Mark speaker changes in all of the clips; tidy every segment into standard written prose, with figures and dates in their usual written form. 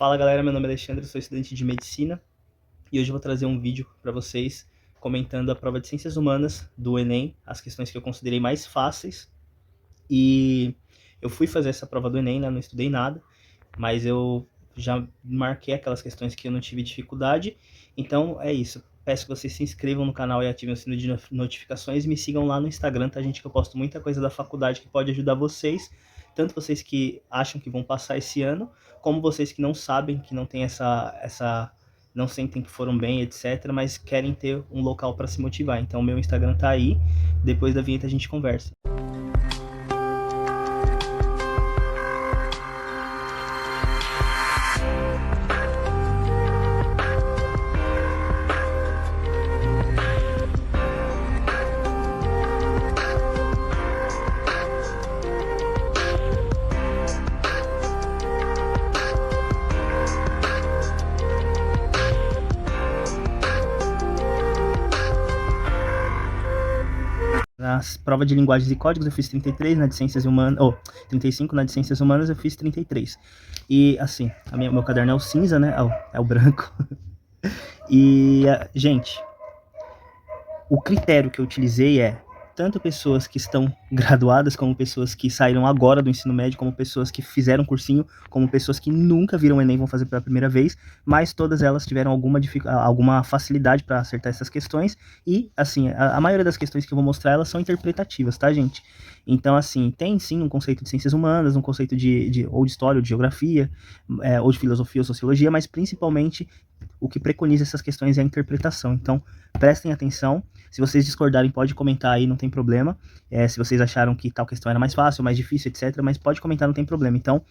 Speaker 1: Fala galera, meu nome é Alexandre, sou estudante de medicina e hoje eu vou trazer um vídeo para vocês comentando a prova de Ciências Humanas do Enem, as questões que eu considerei mais fáceis. E eu fui fazer essa prova do Enem, né? Não estudei nada, mas eu já marquei aquelas questões que eu não tive dificuldade. Então é isso. Peço que vocês se inscrevam no canal e ativem o sino de notificações e me sigam lá no Instagram, tá, gente? Que eu posto muita coisa da faculdade que pode ajudar vocês, tanto vocês que acham que vão passar esse ano, como vocês que não sabem, que não tem não sentem que foram bem, etc., mas querem ter um local para se motivar. Então, meu Instagram tá aí. Depois da vinheta a gente conversa. Nas provas de linguagens e códigos eu fiz 33, na de ciências humanas, 35, na de ciências humanas eu fiz 33. E assim, meu caderno é o cinza, né? É o branco. E, gente, o critério que eu utilizei é tanto pessoas que estão graduadas, como pessoas que saíram agora do ensino médio, como pessoas que fizeram cursinho, como pessoas que nunca viram o Enem, vão fazer pela primeira vez, mas todas elas tiveram alguma facilidade para acertar essas questões. E, assim, a maioria das questões que eu vou mostrar, elas são interpretativas, tá, gente? Então, assim, tem sim um conceito de ciências humanas, um conceito ou de história, ou de geografia, ou de filosofia ou sociologia, mas principalmente o que preconiza essas questões é a interpretação. Então, prestem atenção. Se vocês discordarem, pode comentar aí, não tem problema. Se vocês acharam que tal questão era mais fácil, mais difícil, etc. Mas pode comentar, não tem problema. Então,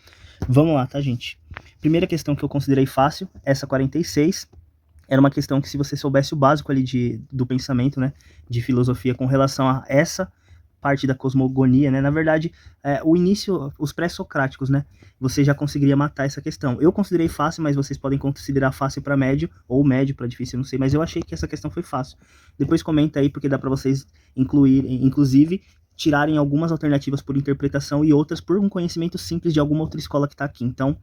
Speaker 1: vamos lá, tá, gente? Primeira questão que eu considerei fácil, essa 46. Era uma questão que, se você soubesse o básico ali do pensamento, né, de filosofia com relação a essa parte da cosmogonia, né, na verdade, o início, os pré-socráticos, né, você já conseguiria matar essa questão. Eu considerei fácil, mas vocês podem considerar fácil para médio, ou médio para difícil, eu não sei, mas eu achei que essa questão foi fácil. Depois comenta aí, porque dá para vocês inclusive, tirarem algumas alternativas por interpretação e outras por um conhecimento simples de alguma outra escola que está aqui. Então,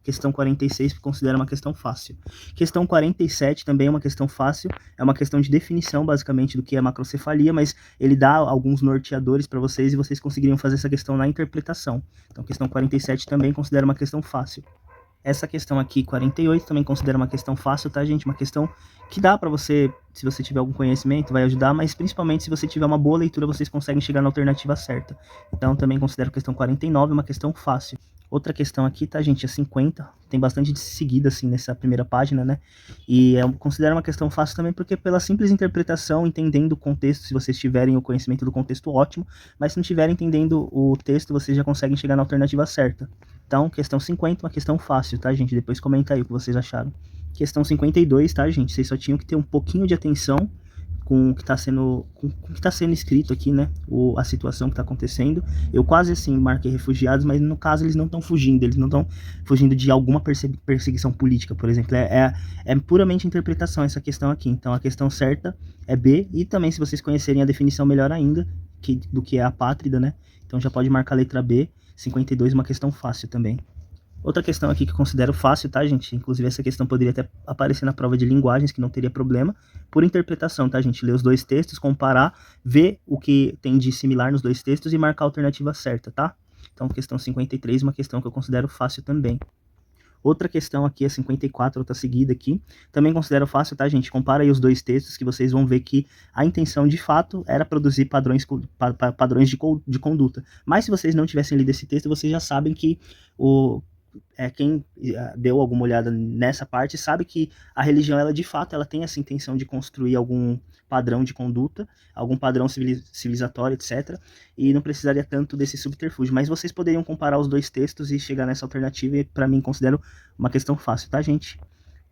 Speaker 1: questão 46 considera uma questão fácil. Questão 47 também é uma questão fácil, é uma questão de definição, basicamente, do que é macrocefalia, mas ele dá alguns norteadores para vocês e vocês conseguiriam fazer essa questão na interpretação. Então, questão 47 também considera uma questão fácil. Essa questão aqui, 48, também considera uma questão fácil, tá, gente? Uma questão que dá para você, se você tiver algum conhecimento, vai ajudar, mas principalmente se você tiver uma boa leitura, vocês conseguem chegar na alternativa certa. Então, também considero a questão 49 uma questão fácil. Outra questão aqui, tá, gente, é 50, tem bastante de seguida, assim, nessa primeira página, né, e eu considero uma questão fácil também porque pela simples interpretação, entendendo o contexto, se vocês tiverem o conhecimento do contexto, ótimo, mas se não tiverem entendendo o texto, vocês já conseguem chegar na alternativa certa. Então, questão 50, uma questão fácil, tá, gente, depois comenta aí o que vocês acharam. Questão 52, tá, gente, vocês só tinham que ter um pouquinho de atenção com o que está sendo escrito aqui, né, a situação que está acontecendo. Eu quase assim marquei refugiados, mas no caso eles não estão fugindo, eles não estão fugindo de alguma perseguição política, por exemplo, é puramente interpretação essa questão aqui. Então a questão certa é B, e também se vocês conhecerem a definição melhor ainda, do que é apátrida, né, então já pode marcar a letra B, 52, uma questão fácil também. Outra questão aqui que eu considero fácil, tá, gente? Inclusive essa questão poderia até aparecer na prova de linguagens, que não teria problema, por interpretação, tá, gente? Ler os dois textos, comparar, ver o que tem de similar nos dois textos e marcar a alternativa certa, tá? Então, questão 53, uma questão que eu considero fácil também. Outra questão aqui é 54, outra seguida aqui. Também considero fácil, tá, gente? Compara aí os dois textos que vocês vão ver que a intenção, de fato, era produzir padrões de conduta. Mas se vocês não tivessem lido esse texto, vocês já sabem que quem deu alguma olhada nessa parte sabe que a religião, ela de fato, ela tem essa intenção de construir algum padrão de conduta, algum padrão civilizatório, etc. E não precisaria tanto desse subterfúgio. Mas vocês poderiam comparar os dois textos e chegar nessa alternativa, e para mim considero uma questão fácil, tá, gente?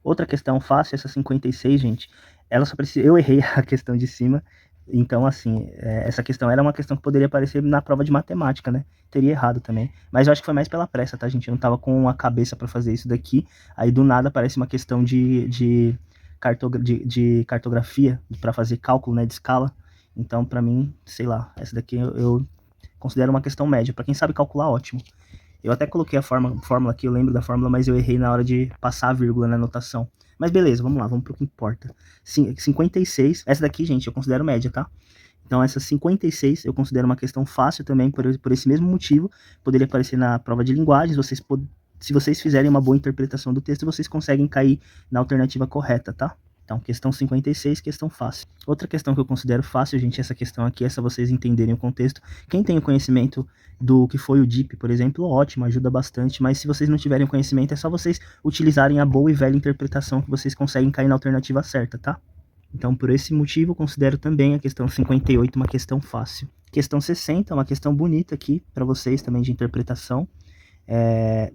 Speaker 1: Outra questão fácil, essa 56, gente, ela só precisa... Eu errei a questão de cima. Então, assim, essa questão era uma questão que poderia aparecer na prova de matemática, né? Teria errado também. Mas eu acho que foi mais pela pressa, tá, gente? Eu não tava com a cabeça para fazer isso daqui. Aí, do nada, aparece uma questão de cartografia, para fazer cálculo, né, de escala. Então, para mim, sei lá, essa daqui eu considero uma questão média. Para quem sabe calcular, ótimo. Eu até coloquei a fórmula aqui, eu lembro da fórmula, mas eu errei na hora de passar a vírgula na anotação. Mas beleza, vamos lá, vamos pro que importa. 56, essa daqui, gente, eu considero média, tá? Então, essa 56 eu considero uma questão fácil também, por esse mesmo motivo. Poderia aparecer na prova de linguagens, se vocês fizerem uma boa interpretação do texto, vocês conseguem cair na alternativa correta, tá? Então, questão 56, questão fácil. Outra questão que eu considero fácil, gente, essa questão aqui, é só vocês entenderem o contexto. Quem tem o conhecimento do que foi o DIP, por exemplo, ótimo, ajuda bastante, mas se vocês não tiverem conhecimento, é só vocês utilizarem a boa e velha interpretação que vocês conseguem cair na alternativa certa, tá? Então, por esse motivo, eu considero também a questão 58 uma questão fácil. Questão 60 é uma questão bonita aqui para vocês também de interpretação.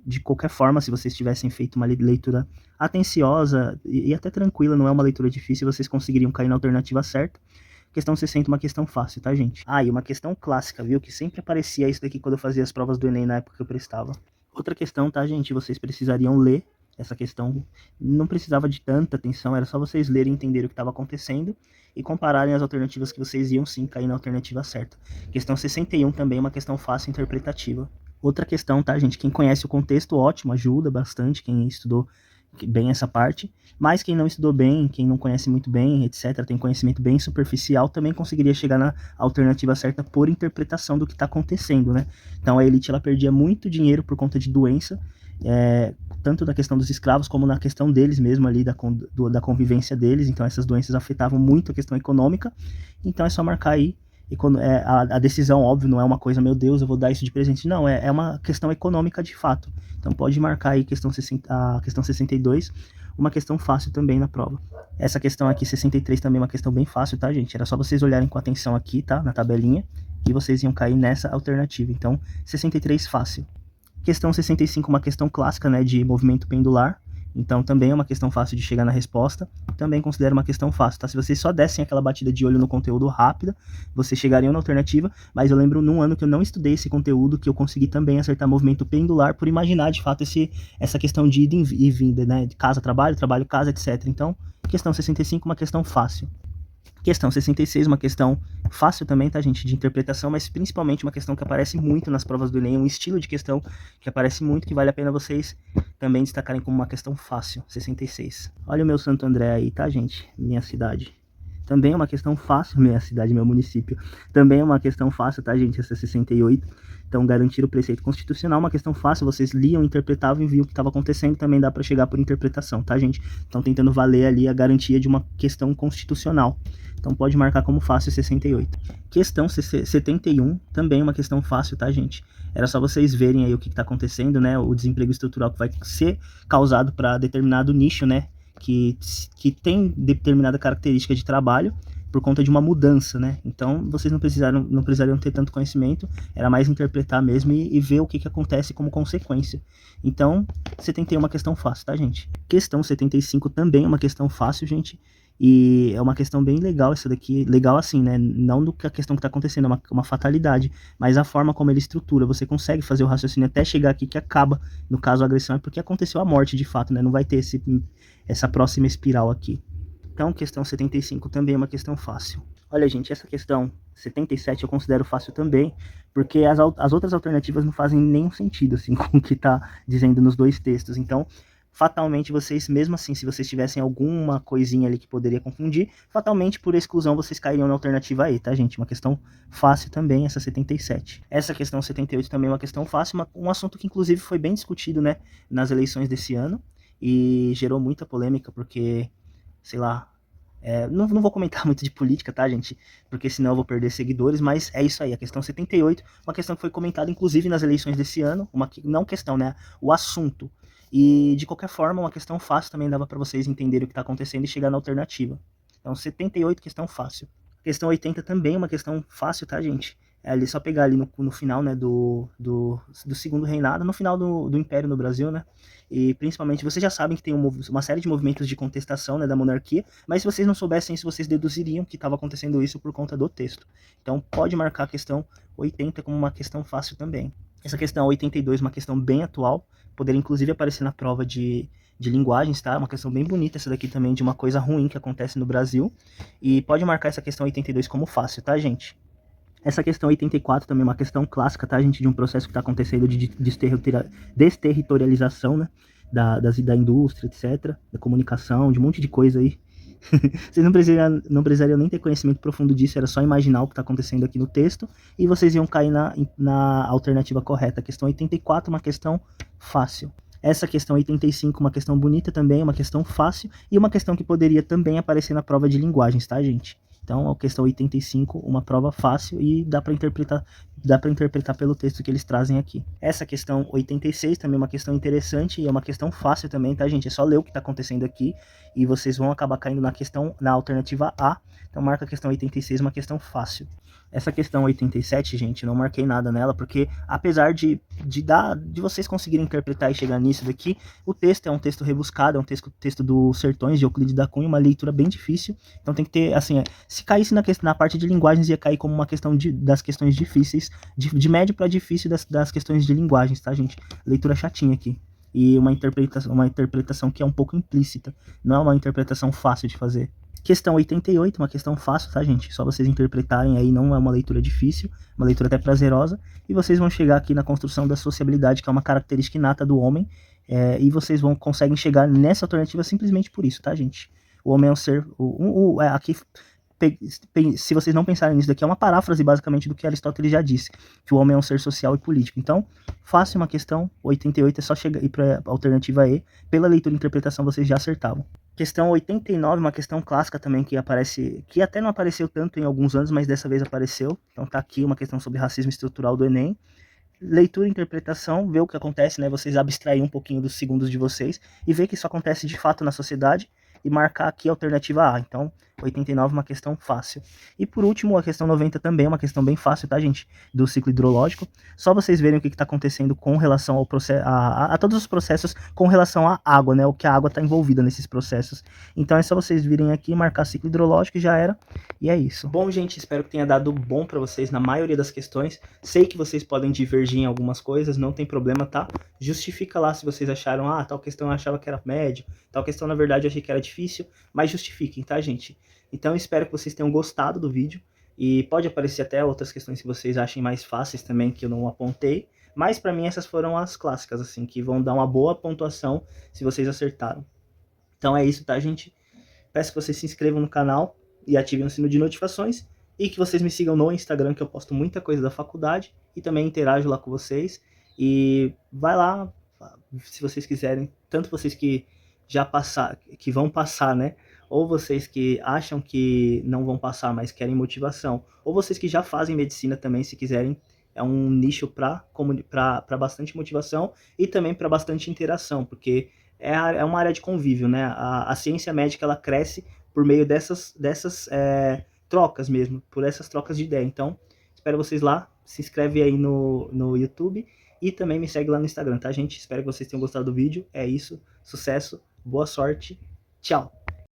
Speaker 1: De qualquer forma, se vocês tivessem feito uma leitura atenciosa e até tranquila, não é uma leitura difícil, vocês conseguiriam cair na alternativa certa. Questão 60 uma questão fácil, tá, gente? Ah, e uma questão clássica, viu? Que sempre aparecia isso daqui quando eu fazia as provas do Enem na época que eu prestava. Outra questão, tá, gente? Vocês precisariam ler essa questão, não precisava de tanta atenção, era só vocês lerem e entenderem o que estava acontecendo e compararem as alternativas que vocês iam sim cair na alternativa certa. Questão 61 também é uma questão fácil interpretativa. Outra questão, tá, gente? Quem conhece o contexto, ótimo, ajuda bastante, quem estudou bem essa parte, mas quem não estudou bem, quem não conhece muito bem, etc., tem conhecimento bem superficial, também conseguiria chegar na alternativa certa por interpretação do que está acontecendo, né? Então a elite, ela perdia muito dinheiro por conta de doença, tanto na questão dos escravos, como na questão deles mesmo ali, da convivência deles, então essas doenças afetavam muito a questão econômica, então é só marcar aí. E quando a decisão, óbvio, não é uma coisa, meu Deus, eu vou dar isso de presente. Não, é uma questão econômica de fato. Então pode marcar aí a questão 62, uma questão fácil também na prova. Essa questão aqui, 63, também é uma questão bem fácil, tá, gente? Era só vocês olharem com atenção aqui, tá, na tabelinha, e vocês iam cair nessa alternativa. Então, 63 fácil. Questão 65, uma questão clássica, né, de movimento pendular. Então também é uma questão fácil de chegar na resposta, também considero uma questão fácil, tá? Se vocês só dessem aquela batida de olho no conteúdo rápida, vocês chegariam na alternativa, mas eu lembro num ano que eu não estudei esse conteúdo, que eu consegui também acertar movimento pendular, por imaginar de fato essa questão de ida e vinda, né? De casa, trabalho, trabalho, casa, etc. Então, questão 65, uma questão fácil. Questão 66, uma questão fácil também, tá, gente, de interpretação, mas principalmente uma questão que aparece muito nas provas do Enem, um estilo de questão que aparece muito, que vale a pena vocês também destacarem como uma questão fácil, 66. Olha o meu Santo André aí, tá, gente? Minha cidade. Também é uma questão fácil, minha cidade, meu município. Também é uma questão fácil, tá, gente? Essa 68. Então, garantir o preceito constitucional, uma questão fácil, vocês liam, interpretavam e viam o que estava acontecendo, também dá para chegar por interpretação, tá, gente? Então, tentando valer ali a garantia de uma questão constitucional. Então, pode marcar como fácil 68. Questão 71, também uma questão fácil, tá, gente? Era só vocês verem aí o que está acontecendo, né? O desemprego estrutural que vai ser causado para determinado nicho, né? Que tem determinada característica de trabalho por conta de uma mudança, né? Então, vocês não precisariam ter tanto conhecimento, era mais interpretar mesmo e ver o que acontece como consequência. Então, 71 é uma questão fácil, tá, gente? Questão 75 também é uma questão fácil, gente. E é uma questão bem legal essa daqui, legal assim, né? Não do que a questão que está acontecendo, é uma fatalidade, mas a forma como ele estrutura, você consegue fazer o raciocínio até chegar aqui que acaba, no caso a agressão, é porque aconteceu a morte de fato, né? Não vai ter essa próxima espiral aqui. Então, questão 75 também é uma questão fácil. Olha, gente, essa questão 77 eu considero fácil também, porque as outras alternativas não fazem nenhum sentido, assim, com o que está dizendo nos dois textos. Então, fatalmente vocês, mesmo assim, se vocês tivessem alguma coisinha ali que poderia confundir, fatalmente por exclusão vocês cairiam na alternativa aí, tá, gente? Uma questão fácil também, essa 77. Essa questão 78 também é uma questão fácil, um assunto que inclusive foi bem discutido, né, nas eleições desse ano, e gerou muita polêmica, porque, sei lá, não vou comentar muito de política, tá, gente? Porque senão eu vou perder seguidores, mas é isso aí, a questão 78, uma questão que foi comentada inclusive nas eleições desse ano, não questão, né, o assunto. E, de qualquer forma, uma questão fácil também dava para vocês entenderem o que está acontecendo e chegar na alternativa. Então, 78, questão fácil. Questão 80 também é uma questão fácil, tá, gente? É ali só pegar ali no final, né, do segundo reinado, no final do Império no Brasil, né? E, principalmente, vocês já sabem que tem uma série de movimentos de contestação, né, da monarquia, mas se vocês não soubessem isso, vocês deduziriam que estava acontecendo isso por conta do texto. Então, pode marcar a questão 80 como uma questão fácil também. Essa questão 82 é uma questão bem atual, poderia inclusive aparecer na prova de linguagens, tá? Uma questão bem bonita essa daqui também, de uma coisa ruim que acontece no Brasil. E pode marcar essa questão 82 como fácil, tá, gente? Essa questão 84 também é uma questão clássica, tá, gente? De um processo que está acontecendo de desterritorialização, né? Da indústria, etc. Da comunicação, de um monte de coisa aí. Vocês não precisariam nem ter conhecimento profundo disso, era só imaginar o que está acontecendo aqui no texto, e vocês iam cair na alternativa correta. A questão 84 é uma questão fácil. Essa questão 85 uma questão bonita também, uma questão fácil, e uma questão que poderia também aparecer na prova de linguagens, tá, gente? Então, a questão 85, uma prova fácil e dá para interpretar pelo texto que eles trazem aqui. Essa questão 86 também é uma questão interessante e é uma questão fácil também, tá, gente? É só ler o que está acontecendo aqui e vocês vão acabar caindo na alternativa A. Então, marca a questão 86, uma questão fácil. Essa questão 87, gente, não marquei nada nela, porque apesar de vocês conseguirem interpretar e chegar nisso daqui, o texto é um texto rebuscado, é um texto dos Sertões, de Euclides da Cunha, uma leitura bem difícil. Então tem que ter, assim, se caísse na parte de linguagens, ia cair como uma questão das questões difíceis, de médio para difícil das questões de linguagens, tá, gente? Leitura chatinha aqui. E uma interpretação que é um pouco implícita, não é uma interpretação fácil de fazer. Questão 88, uma questão fácil, tá, gente? Só vocês interpretarem aí, não é uma leitura difícil, uma leitura até prazerosa, e vocês vão chegar aqui na construção da sociabilidade, que é uma característica inata do homem, e vocês conseguem chegar nessa alternativa simplesmente por isso, tá, gente? O homem é um ser... aqui, se vocês não pensarem nisso daqui, é uma paráfrase basicamente do que Aristóteles já disse, que o homem é um ser social e político. Então, fácil uma questão, 88 é só chegar ir para a alternativa E, pela leitura e interpretação vocês já acertavam. Questão 89, uma questão clássica também que aparece, que até não apareceu tanto em alguns anos, mas dessa vez apareceu. Então tá aqui uma questão sobre racismo estrutural do Enem. Leitura e interpretação, ver o que acontece, né? Vocês abstraem um pouquinho dos segundos de vocês e ver que isso acontece de fato na sociedade e marcar aqui a alternativa A. Então, 89 uma questão fácil. E por último, a questão 90 também é uma questão bem fácil, tá, gente? Do ciclo hidrológico. Só vocês verem o que está acontecendo com relação ao processo, a todos os processos com relação à água, né? O que a água está envolvida nesses processos. Então é só vocês virem aqui, marcar ciclo hidrológico e já era. E é isso. Bom, gente, espero que tenha dado bom para vocês na maioria das questões. Sei que vocês podem divergir em algumas coisas, não tem problema, tá? Justifica lá se vocês acharam, tal questão eu achava que era médio, tal questão na verdade eu achei que era difícil, mas justifiquem, tá, gente? Então espero que vocês tenham gostado do vídeo, e pode aparecer até outras questões que vocês achem mais fáceis também, que eu não apontei, mas para mim essas foram as clássicas, assim, que vão dar uma boa pontuação se vocês acertaram. Então é isso, tá, gente? Peço que vocês se inscrevam no canal e ativem o sino de notificações, e que vocês me sigam no Instagram, que eu posto muita coisa da faculdade, e também interajo lá com vocês, e vai lá, se vocês quiserem, tanto vocês que já passaram, que vão passar, né? Ou vocês que acham que não vão passar, mas querem motivação, ou vocês que já fazem medicina também, se quiserem, é um nicho para bastante motivação e também para bastante interação, porque é uma área de convívio, né? A ciência médica, ela cresce por meio dessas trocas mesmo, por essas trocas de ideia. Então, espero vocês lá, se inscreve aí no YouTube e também me segue lá no Instagram, tá, gente? Espero que vocês tenham gostado do vídeo, é isso, sucesso, boa sorte, tchau!